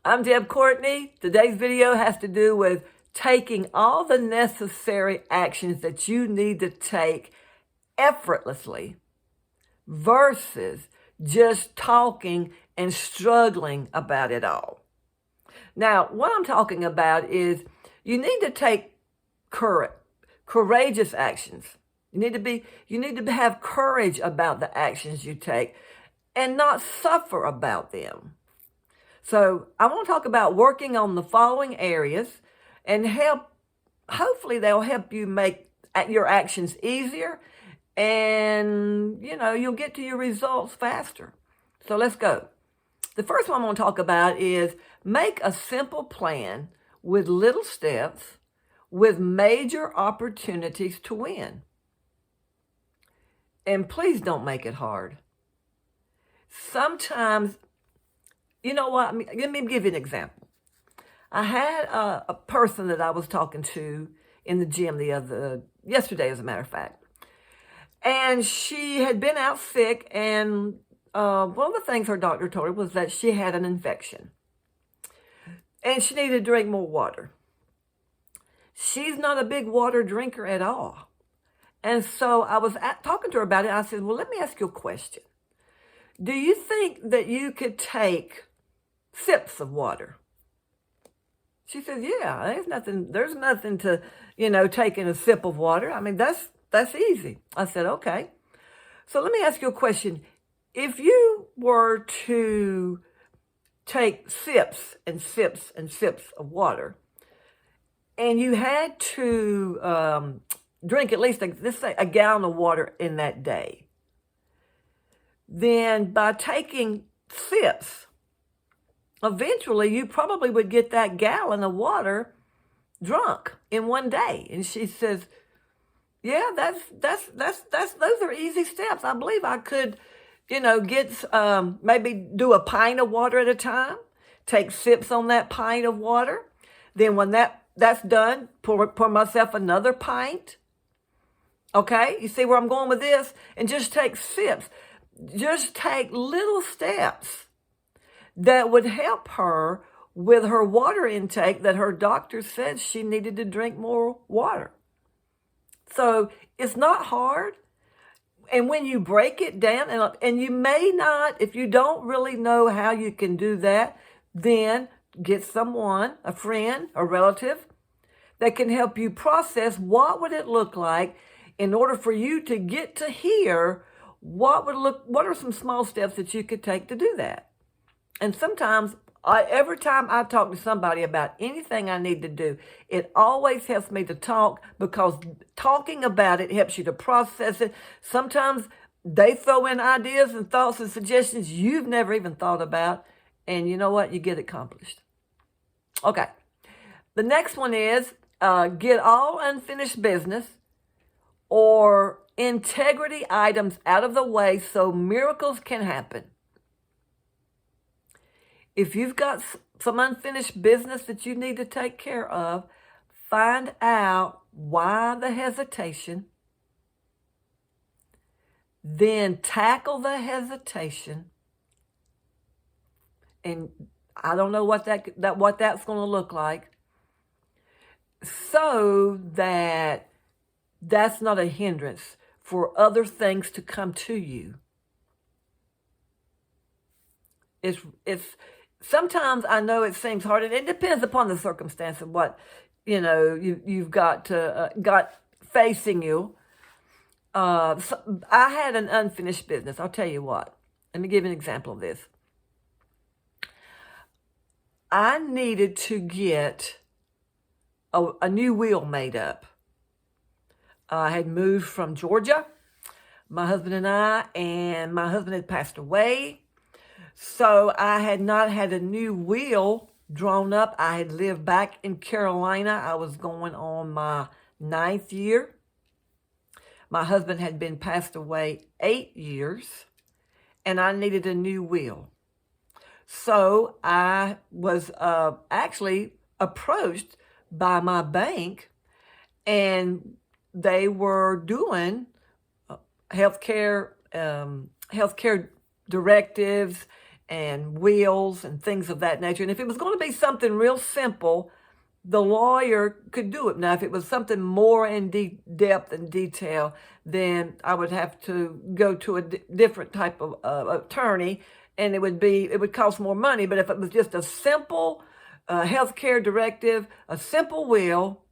I'm Deb Courtney. Today's video has to do with taking all the necessary actions that you need to take effortlessly versus just talking and struggling about it all. Now, what I'm talking about is you need to take courageous actions. You need to have courage about the actions you take and not suffer about them. So I want to talk about working on the following areas and hopefully they'll help you make your actions easier and, you'll get to your results faster. So let's go. The first one I'm going to talk about is make a simple plan with little steps with major opportunities to win. And please don't make it hard. Sometimes, you know what? Let me give you an example. I had a person that I was talking to in the gym yesterday, as a matter of fact. And she had been out sick, and one of the things her doctor told her was that she had an infection. And she needed to drink more water. She's not a big water drinker at all. And so I was talking to her about it. I said, well, let me ask you a question. Do you think that you could take sips of water? She said, yeah, there's nothing to, taking a sip of water. I mean, that's easy. I said, okay. So let me ask you a question. If you were to take sips and sips and sips of water, and you had to drink at least, let's say, a gallon of water in that day, then by taking sips, eventually you probably would get that gallon of water drunk in one day. And she says, yeah, those are easy steps. I believe I could, get maybe do a pint of water at a time, take sips on that pint of water. Then when that's done, pour myself another pint. Okay, you see where I'm going with this? And just take sips. Just take little steps that would help her with her water intake that her doctor said she needed to drink more water. So it's not hard. And when you break it down, and you may not, if you don't really know how you can do that, then get someone, a friend, a relative, that can help you process what would it look like in order for you to get to here. What are some small steps that you could take to do that? And sometimes, every time I talk to somebody about anything I need to do, it always helps me to talk, because talking about it helps you to process it. Sometimes they throw in ideas and thoughts and suggestions you've never even thought about. And you know what? You get accomplished. Okay. The next one is get all unfinished business or integrity items out of the way so miracles can happen. If you've got some unfinished business that you need to take care of, find out why the hesitation, then tackle the hesitation. And I don't know what that's going to look like, so that that's not a hindrance for other things to come to you. It's sometimes, I know it seems hard, and it depends upon the circumstance of what you've got facing you. So I had an unfinished business. I'll tell you what. Let me give you an example of this. I needed to get a new wheel made up. I had moved from Georgia, my husband and my husband had passed away. So I had not had a new wheel drawn up. I had lived back in Carolina. I was going on my 9th year. My husband had been passed away 8 years, and I needed a new wheel. So I was actually approached by my bank, and they were doing healthcare directives and wills and things of that nature. And if it was going to be something real simple, the lawyer could do it. Now, if it was something more in depth and detail, then I would have to go to a different type of attorney, and it would cost more money. But if it was just a simple healthcare directive, a simple will,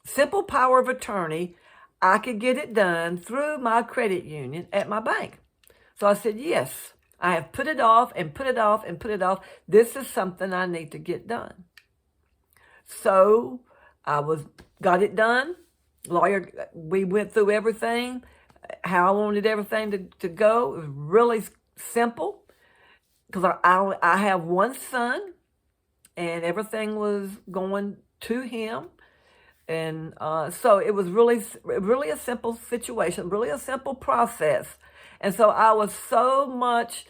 simple power of attorney, I could get it done through my credit union at my bank. So I said, yes, I have put it off and put it off and put it off. This is something I need to get done. So got it done. Lawyer, we went through everything, how I wanted everything to go. It was really simple because I have one son, and everything was going to him. And so it was really a simple situation, really a simple process. And so I was so much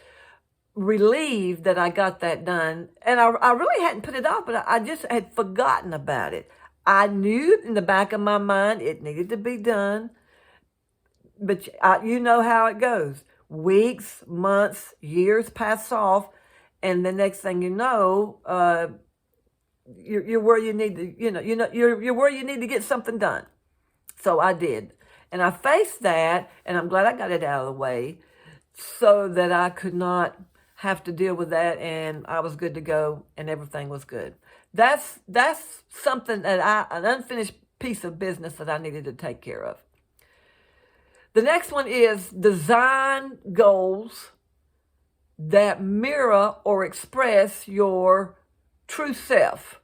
relieved that I got that done. And I really hadn't put it off, but I just had forgotten about it. I knew in the back of my mind it needed to be done. But you know how it goes. Weeks, months, years pass off. And the next thing you know, you're where you need to, you're where you need to get something done. So I did. And I faced that, and I'm glad I got it out of the way so that I could not have to deal with that, and I was good to go, and everything was good. That's something that an unfinished piece of business that I needed to take care of. The next one is design goals that mirror or express your true self.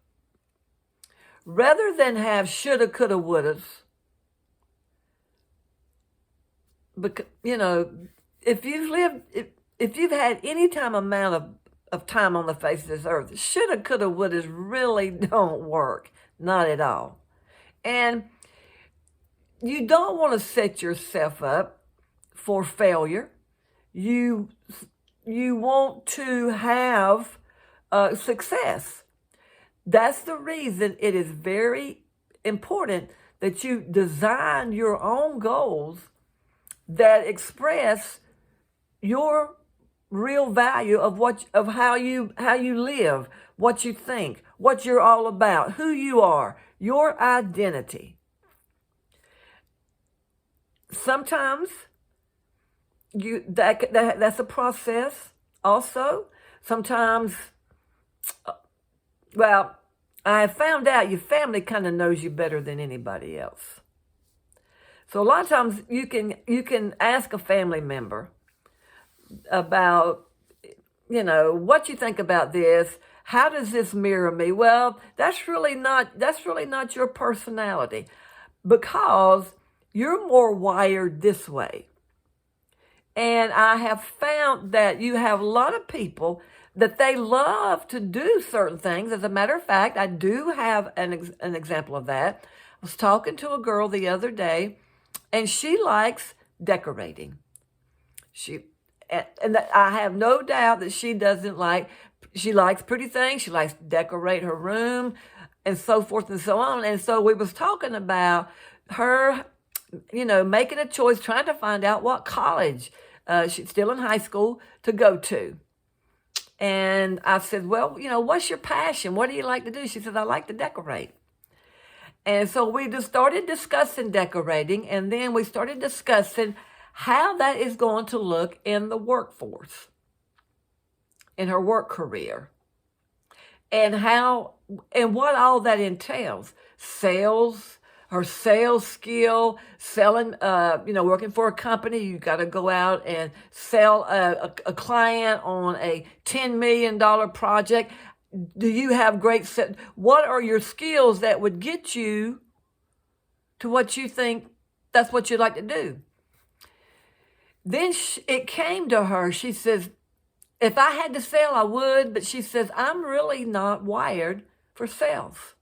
Rather than have shoulda, coulda, wouldas, because, if you've had any amount of time on the face of this earth, shoulda, coulda, wouldas really don't work. Not at all. And you don't want to set yourself up for failure. You want to have success. That's the reason it is very important that you design your own goals that express your real value of how you live, what you think, what you're all about, who you are, your identity. Sometimes that's a process also. Sometimes, well, I have found out your family kind of knows you better than anybody else. So a lot of times you can ask a family member about, what you think about this. How does this mirror me? Well, that's really not your personality, because you're more wired this way. And I have found that you have a lot of people that they love to do certain things. As a matter of fact, I do have an example of that. I was talking to a girl the other day, and she likes decorating. I have no doubt that she likes pretty things. She likes to decorate her room and so forth and so on. And so we was talking about her, making a choice, trying to find out what college, she's still in high school, to go to. And I said, well, what's your passion? What do you like to do? She said, I like to decorate. And so we just started discussing decorating, and then we started discussing how that is going to look in the workforce, in her work career, and what all that entails. Sales, her sales skill, selling, working for a company. You got to go out and sell a client on a $10 million project. Do you have what are your skills that would get you to what you think that's what you'd like to do? Then it came to her. She says, if I had to sell, I would. But she says, I'm really not wired for sales.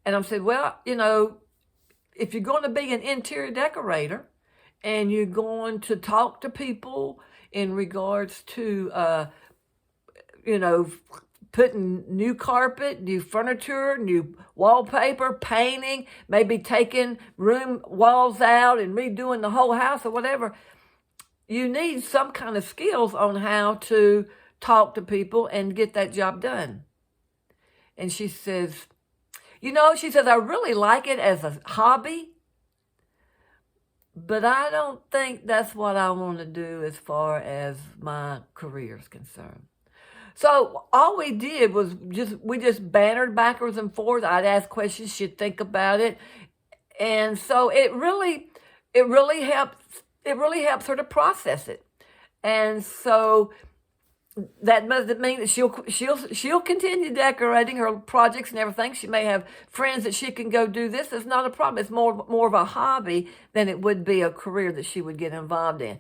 And I said, well, if you're going to be an interior decorator and you're going to talk to people in regards to, putting new carpet, new furniture, new wallpaper, painting, maybe taking room walls out and redoing the whole house or whatever, you need some kind of skills on how to talk to people and get that job done. And she says, she says, I really like it as a hobby, but I don't think that's what I want to do as far as my career is concerned. So all we did was we just bantered backwards and forwards. I'd ask questions, she'd think about it. And so it really helps her to process it. And so that doesn't mean that she'll continue decorating her projects and everything. She may have friends that she can go do this. It's not a problem. It's more of a hobby than it would be a career that she would get involved in.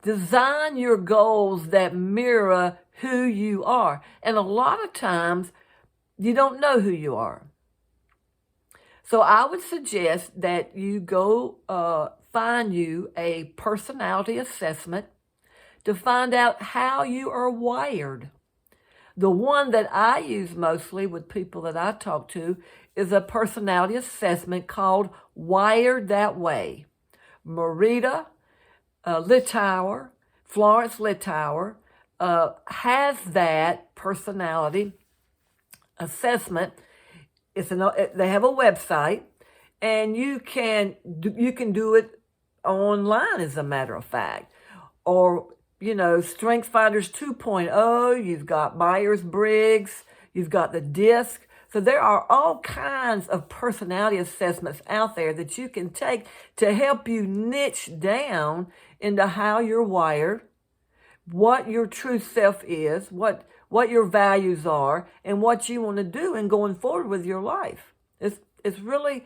Design your goals that mirror who you are. And a lot of times you don't know who you are. So I would suggest that you go find you a personality assessment to find out how you are wired. The one that I use mostly with people that I talk to is a personality assessment called Wired That Way. Marita Littauer, Florence Littauer, has that personality assessment. They have a website, and you can do it online, as a matter of fact. Or Strength Finders 2.0, you've got Myers-Briggs, you've got the DISC. So there are all kinds of personality assessments out there that you can take to help you niche down into how you're wired, what your true self is, what your values are, and what you want to do in going forward with your life. It's really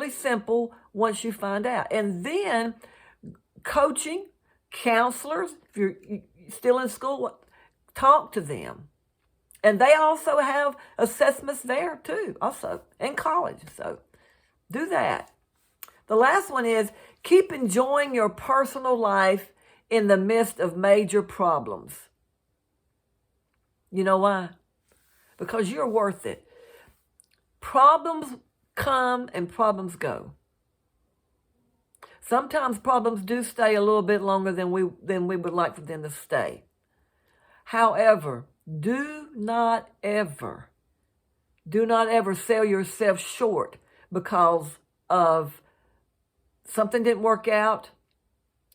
simple once you find out. And then coaching, counselors, if you're still in school, talk to them. And they also have assessments there too, also in college. So do that. The last one is keep enjoying your personal life in the midst of major problems. You know why? Because you're worth it. Problems come and problems go. Sometimes problems do stay a little bit longer than we would like for them to stay. However, do not ever sell yourself short because of something didn't work out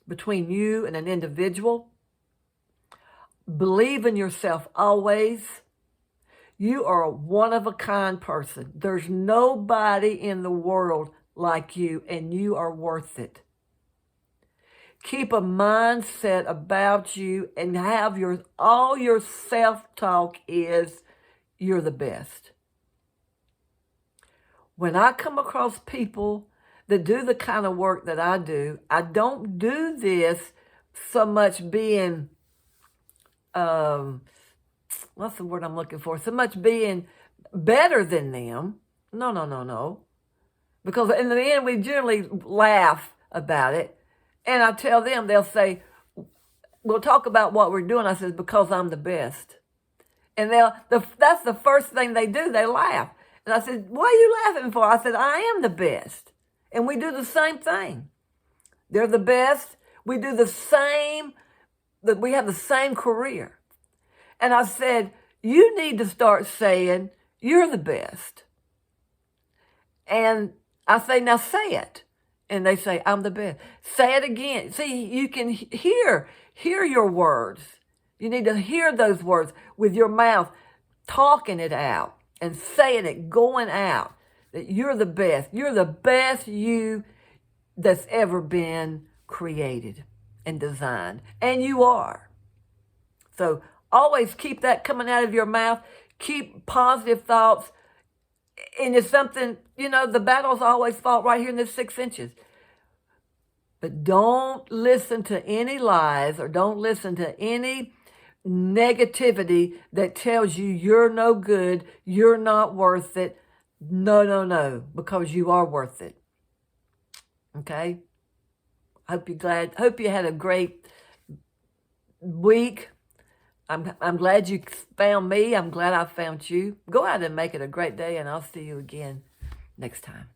between you and an individual. Believe in yourself always. You are a one-of-a-kind person. There's nobody in the world like you, and you are worth it. Keep a mindset about you and have all your self-talk is you're the best. When I come across people that do the kind of work that I do, I don't do this so much being, what's the word I'm looking for? So much being better than them. No. Because in the end, we generally laugh about it. And I tell them, they'll say, we'll talk about what we're doing. I said, because I'm the best. And that's the first thing they do. They laugh. And I said, what are you laughing for? I said, I am the best. And we do the same thing. They're the best. We do the same, we have the same career. And I said, you need to start saying, you're the best. And I say, now say it. And they say, I'm the best. Say it again. See, you can hear your words. You need to hear those words with your mouth, talking it out and saying it, going out, that you're the best. You're the best you that's ever been created and designed. And you are. So always keep that coming out of your mouth. Keep positive thoughts. And it's something, the battle's always fought right here in this 6 inches. But don't listen to any lies or don't listen to any negativity that tells you you're no good, you're not worth it. No, because you are worth it. Okay? Hope you had a great week. I'm glad you found me. I'm glad I found you. Go out and make it a great day, and I'll see you again next time.